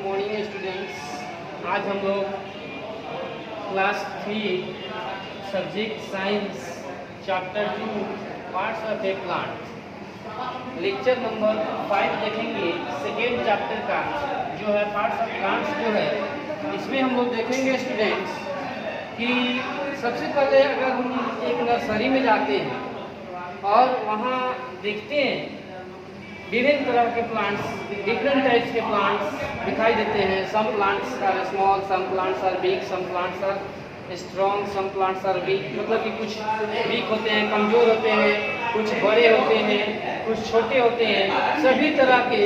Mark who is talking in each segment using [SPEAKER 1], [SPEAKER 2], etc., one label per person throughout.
[SPEAKER 1] Morning students. आज हम लोग class 3 subject science chapter 2 parts of A plant lecture number 5 देखेंगे। सेकेंड चैप्टर का जो है पार्ट्स ऑफ प्लांट्स जो है, इसमें हम लोग देखेंगे स्टूडेंट्स कि सबसे पहले अगर हम एक नर्सरी में जाते हैं और वहाँ देखते हैं विभिन्न तरह के प्लांट्स, डिफरेंट टाइप्स के प्लांट्स दिखाई देते हैं। Some plants are small, some plants are big, some plants are strong, some plants are weak. मतलब कि कुछ वीक होते हैं, कमज़ोर होते हैं, कुछ बड़े होते हैं, कुछ छोटे होते हैं। सभी तरह के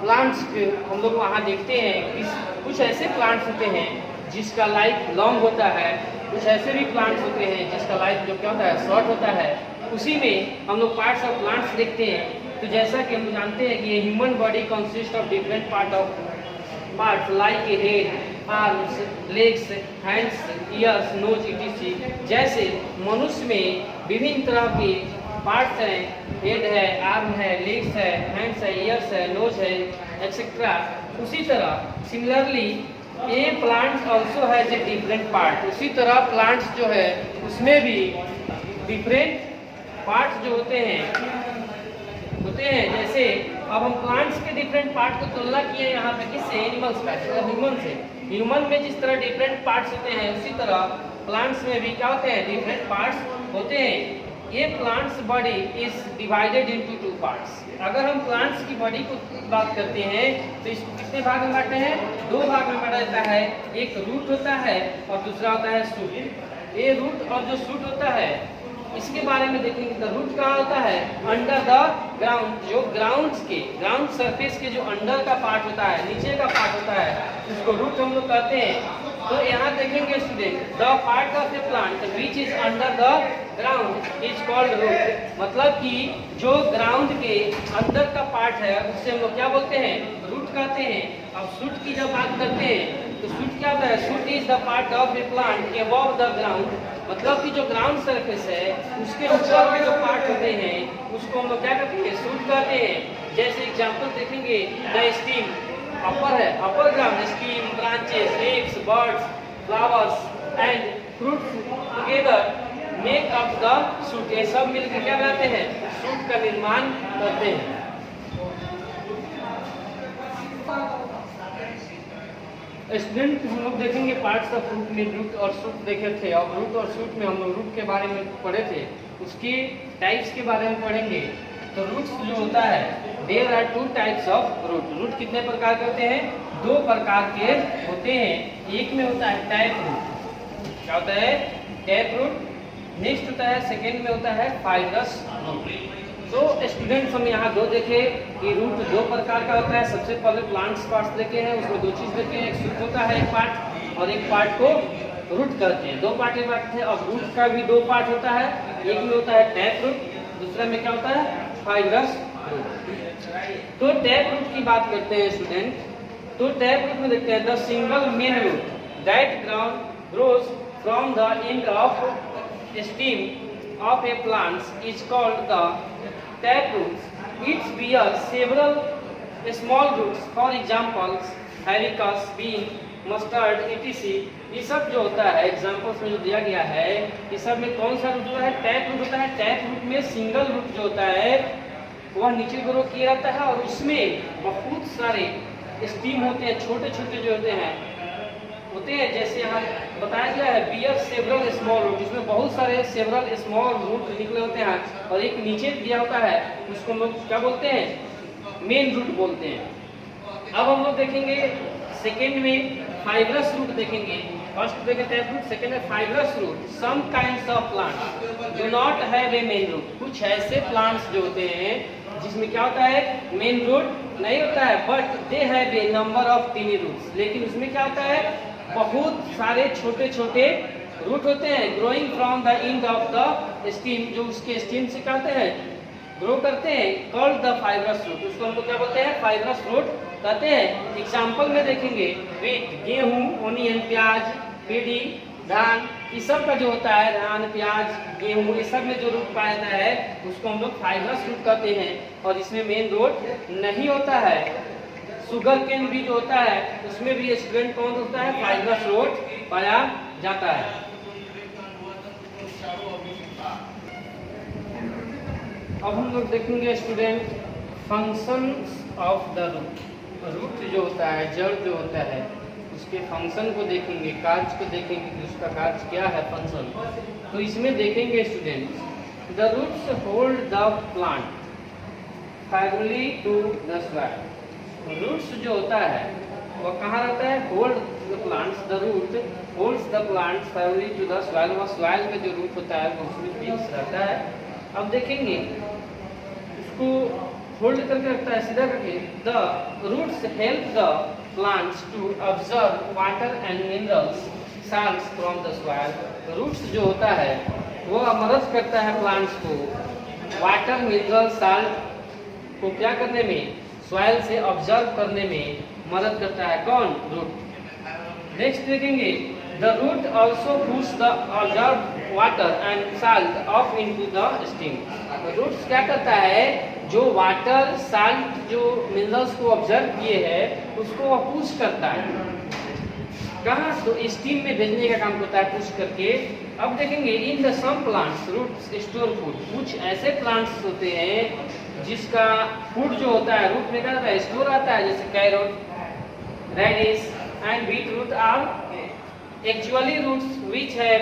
[SPEAKER 1] प्लांट्स के हम लोग वहाँ देखते हैं कि कुछ ऐसे प्लांट्स होते हैं जिसका लाइफ लॉन्ग होता है, कुछ ऐसे भी प्लांट्स होते हैं जिसका लाइफ जो क्या होता है शॉर्ट होता है। उसी में हम लोग पार्ट्स ऑफ प्लांट्स देखते हैं। तो जैसा कि हम जानते हैं कि ये human body consist of different parts like a head, arms, legs, hands, ears, nose etc. जैसे मनुष्य में विभिन्न तरह के पार्ट्स हैं, हेड है, आर्म है, लेग्स है, हैंड्स है, ईयर्स है, नोज है, एक्सेट्रा। उसी तरह similarly A plant also has a different part. उसी तरह प्लांट्स जो है उसमें भी डिफरेंट पार्ट्स जो होते हैं जैसे अब हम प्लांट्स के डिफरेंट पार्ट को तुलना किए यहाँ पे किससे, एनिमल्स का, ह्यूमन से। ह्यूमन में जिस तरह डिफरेंट पार्ट्स होते हैं उसी तरह प्लांट्स में भी क्या होते हैं, डिफरेंट पार्ट्स होते हैं। ये plants body is divided into 2 parts. अगर हम प्लांट्स की बॉडी को बात करते हैं तो इसको कितने भाग में बांटते हैं, 2 भाग में बांटा जाता है। एक रूट होता है और दूसरा होता है शूट। ये रूट और जो शूट होता है इसके बारे में देखेंगे तो रूट कहाँ होता है, अंडर द ग्राउंड। जो ग्राउंड सरफेस के जो अंडर का पार्ट होता है, नीचे का पार्ट होता है, उसको रूट हम लोग कहते हैं। तो यहाँ देखेंगे student, the part of the plant which is under the ground is called root. मतलब कि जो ग्राउंड के अंदर का पार्ट है उससे हम लोग क्या बोलते हैं, रूट कहते हैं। अब शूट की जब बात करते हैं तो शूट क्या होता है, shoot is the part of A plant above the ground. मतलब कि जो ग्राउंड सरफेस है उसके ऊपर के जो पार्ट होते हैं उसको हम लोग क्या कहते हैं, शूट कहते हैं। जैसे एग्जांपल देखेंगे, द स्टीम अपर है, upper ground, steam, branches, leaves, birds, flowers and fruits together make up the shoot. ये सब मिलकर क्या बनाते हैं, शूट का निर्माण करते हैं। स्टूडेंट हम लोग देखेंगे पार्ट्स ऑफ रूट में रूट और शूट देखे थे, और रूट और शूट में हम लोग रूट के बारे में पढ़े थे, उसकी टाइप्स के बारे में पढ़ेंगे। तो रूट्स जो होता है, there are 2 types of root. Root कितने प्रकार के होते हैं, 2 प्रकार के होते हैं। एक में होता है टैप रूट। क्या होता है, टैप रूट। नेक्स्ट होता है, सेकेंड में होता है फाइब्रस रूट। तो स्टूडेंट्स हम यहाँ 2 देखे कि रूट 2 प्रकार का होता है। सबसे पहले प्लांट्स पार्ट्स देखे हैं, उसमें 2 चीज़ देखे हैं, एक शूट होता है एक पार्ट, और एक पार्ट को रूट कहते हैं। 2 पार्ट में बांटते हैं। अब रूट का भी 2 पार्ट होता है, एक में होता है टैप रूट, दूसरा में क्या होता है, फाइब्रस रूट। तो टैप रूट की बात करते हैं स्टूडेंट। तो टैप रूट में देखते हैं, the single main root that grows from the end of stem of a plant is called the tap roots. It bears several small roots, for example hibiscus, bean, mustard, etc. ये सब जो होता है examples में जो दिया गया है, ये सब में कौन सा रूट होता है, टैप रूट होता है। टैप रूट में सिंगल रूट जो होता है वह नीचे ग्रो किया जाता है, और उसमें बहुत सारे स्टीम होते हैं, छोटे छोटे जो होते हैं जैसे यहाँ बताया गया है, बियर सेवरल स्मॉल रूट। इसमें बहुत सारे सेवरल स्मॉल रूट निकले होते हैं, और एक नीचे दिया होता है उसको हम लोग क्या बोलते हैं, मेन रूट बोलते हैं। अब हम लोग देखेंगे सेकेंड में फाइब्रस रूट देखेंगे। फर्स्ट देखें टैप रूट, सेकेंड है fibrous root. Some kinds of plants do not have a main root. कुछ ऐसे प्लांट्स जो होते हैं जिसमें क्या होता है, मेन रूट नहीं होता है, but they have a number of tiny roots. लेकिन उसमें क्या होता है, बहुत सारे छोटे छोटे रूट होते हैं, growing from the end of the steam, जो उसके स्टीम से कहते हैं ग्रो करते हैं, कॉल्ड द फाइब्रस रूट। उसको हम लोग क्या बोलते हैं, फाइब्रस रूट कहते हैं। एग्जाम्पल में देखेंगे, वीट, गेहूं, ओनियन, प्याज, पेडी, धान, ये सब का जो होता है, धान, प्याज, गेहूं, ये सब में जो रूट पाया जाता है उसको हम लोग फाइब्रस रूट कहते हैं, और इसमें मेन रूट नहीं होता है। शुगर केन भी जो होता है उसमें भी स्टूडेंट कौन होता है, फाइब्रस रूट पाया जाता है। अब हम लोग देखेंगे student functions of the root. Root जो होता है, जड़ जो होता है, उसके फंक्शन को देखेंगे, कार्य को देखेंगे कि उसका कार्य क्या है, फंक्शन। तो इसमें देखेंगे student the roots hold the plant firmly to the soil. Roots जो होता है वो कहाँ रहता है, hold the plants, the root holds the plants firmly to the soil. वो सॉइल में जो रूट होता है वो उसमें फिक्स रहता है। अब देखेंगे इसको होल्ड करके रखता है सीधा करके। The roots help the plants to observe water and minerals salts from the soil. Roots जो होता है वो मदद करता है प्लांट्स को वाटर, मिनरल, साल्ट को क्या करने में, सॉइल से ऑब्जर्व करने में मदद करता है। कौन, रूट। नेक्स्ट देखेंगे the root also push the observe water and salt up into the stem. Roots क्या करता है, जो वाटर, साल्ट, जो मिनरल्स को ऑब्जर्व किए हैं उसको वह पुश करता है कहाँ, तो स्टीम में भेजने का काम करता है, पुश करके। अब देखेंगे in the some plants roots store food. कुछ ऐसे प्लांट्स होते हैं जिसका फूड जो होता है रूट में क्या होता है, स्टोर आता है, जैसे carrot, radish and beet root are actually roots which है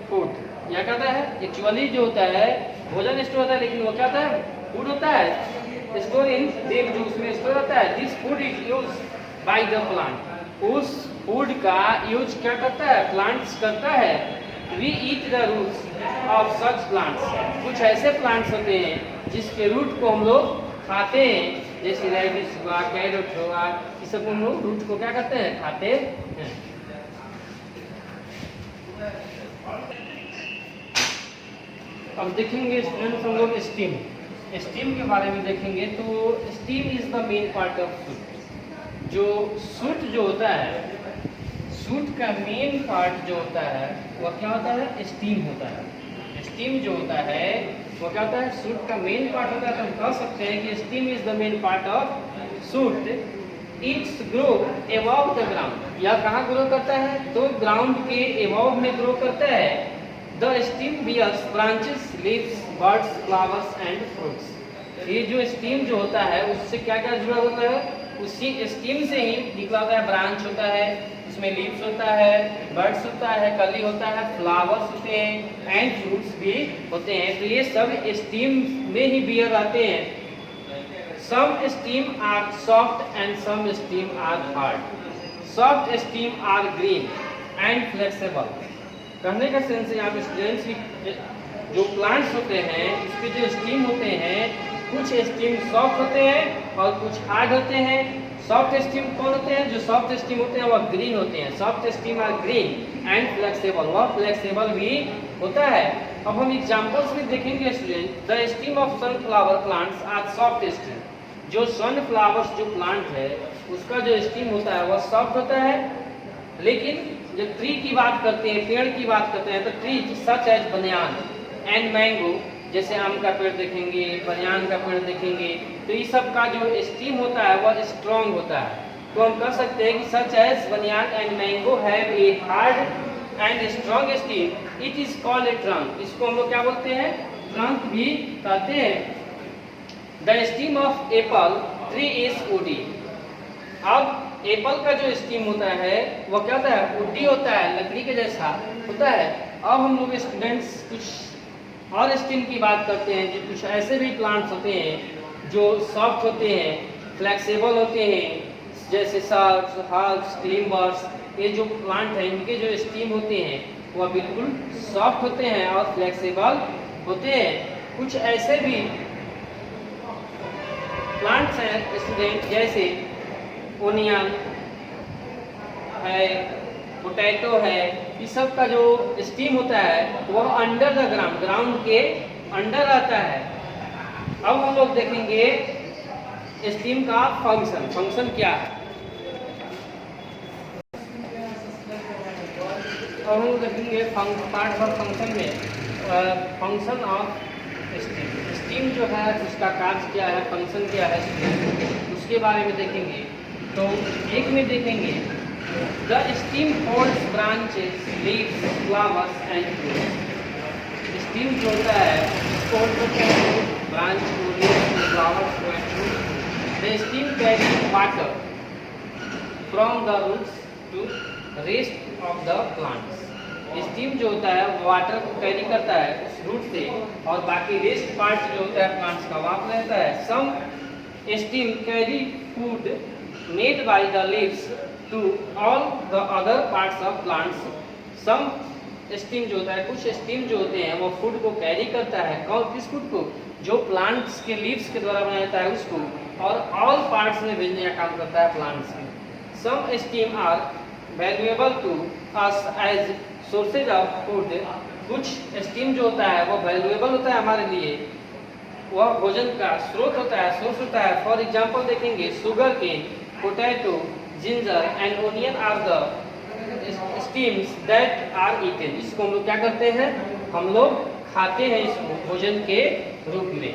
[SPEAKER 1] फूड। क्या कहता है, एक्चुअली जो होता है भोजन स्टोर होता है, लेकिन वो क्या होता है, फूड होता है, स्टोर इन देव जो उसमें स्टोर होता है। This food is use by the plant. उस फूड का यूज क्या करता है, प्लांट्स करता है। We eat the roots of such plants. कुछ ऐसे प्लांट्स होते हैं जिसके रूट को हम लोग खाते हैं, जैसे रेडिश हुआ, कैरोट हुआ, इस सब हम लोग रूट को क्या करते हैं, खाते हैं। अब देखेंगे स्टूडेंट्स हम लोग स्टीम। स्टीम के बारे में देखेंगे तो steam is the main part of suit. जो सूट जो होता है, सूट का मेन पार्ट जो होता है वह क्या होता है, स्टीम होता है। स्टीम जो होता है वो क्या होता है, सूट का मेन पार्ट होता है। तो हम कह सकते हैं कि steam is the main part of suit. It's grow above the ground. यह कहाँ ग्रो करता है, तो ग्राउंड के अबव में ग्रो करता है। The stem bears branches, leaves, birds, flowers and fruits. ये जो स्टीम जो होता है उससे क्या क्या जुड़ा होता है, उसी स्टीम से ही निकला होता है। ब्रांच होता है, उसमें लीव्स होता है, बर्ड्स होता है, कली होता है, फ्लावर्स होते हैं एंड फ्रूट्स भी होते हैं। तो ये सब स्टीम में ही बियर आते हैं। Some stem are soft and some stem are hard. Soft stem are green and flexible. कहने का सेंस यहाँ पे स्टूडेंट्स की जो प्लांट्स होते हैं उसके जो स्टीम होते हैं, कुछ स्टीम सॉफ्ट होते हैं और कुछ हार्ड होते हैं। सॉफ्ट स्टीम कौन होते हैं, जो सॉफ्ट स्टीम होते हैं वह ग्रीन होते हैं। Soft stem are green and flexible, वह फ्लेक्सिबल भी होता है। अब हम एग्जांपल्स में देखेंगे student. The stem of sunflower plants are soft stem. जो सनफ्लावर्स जो प्लांट है उसका जो स्टीम होता है वह सॉफ्ट होता है। लेकिन जब ट्री की बात करते हैं, पेड़ की बात करते हैं, तो ट्री सच एज बनियान एंड मैंगो, जैसे आम का पेड़ देखेंगे, बनियान का पेड़ देखेंगे, तो इस सब का जो स्टीम होता है वह स्ट्रॉन्ग होता है। तो हम कह सकते हैं कि सच एज बनियान and mango have a hard and strong steam, it is called a trunk. इसको हम लोग क्या बोलते हैं, ट्रंक भी कहते हैं। The stem of Apple tree is woody. अब एप्पल का जो स्टीम होता है वह क्या होता है, वुडी होता है, लकड़ी के जैसा होता है। अब हम लोग स्टूडेंट्स कुछ और स्टीम की बात करते हैं। जो कुछ ऐसे भी प्लांट्स होते हैं जो सॉफ्ट होते हैं, फ्लेक्सिबल होते हैं, जैसे सर्प्स, हर्ब्स, टिम्बर्स। ये जो प्लांट है इनके जो स्टीम होते हैं वह बिल्कुल सॉफ्ट होते हैं और फ्लेक्सिबल होते हैं। कुछ ऐसे भी प्लांट्स हैं स्टूडेंट, जैसे ओनियन है, पोटैटो है, इस सब का जो स्टीम होता है वह अंडर द ग्राउंड, ग्राउंड के अंडर आता है। अब हम लोग देखेंगे स्टीम का फंक्शन। फंक्शन क्या है, अब हम लोग देखेंगे पार्ट ऑफ फंक्शन में फंक्शन ऑफ स्टीम। स्टीम जो है उसका कार्य क्या है, फंक्शन क्या है, उसके बारे में देखेंगे। तो एक में देखेंगे the steam holds branches, leaves, flowers and fruits. Steam जो होता है इसको होल्ड करते हैं ब्रांच को, लीव्स को, फ्लावर्स को and fruits. The stem carry water from the roots to rest of the plants. Stem जो होता है वाटर को कैरी करता है उस रूट से और बाकी रेस्ट पार्ट जो होता है प्लांट्स का वहाँ पर रहता है। Some stem carry food made by the leaves to all the other parts of plants. Some stem जो होता है, कुछ स्टीम जो होते हैं वो फूड को कैरी करता है। कौन किस फूड को? जो प्लांट्स के लीव्स के द्वारा बनाया जाता है उसको, और ऑल पार्ट्स में भेजने का काम करता है प्लांट्स में। Some stem are valuable to us as sources of food. कुछ स्टीम जो होता है वो वैल्यूएबल होता है हमारे लिए, वह भोजन का स्रोत होता है, सोर्स होता है। फॉर एग्जाम्पल देखेंगे sugar cane, potato, ginger and onion are the stems that are eaten. इसको हम लोग क्या करते हैं? हम लोग खाते हैं इसको भोजन के रूप में।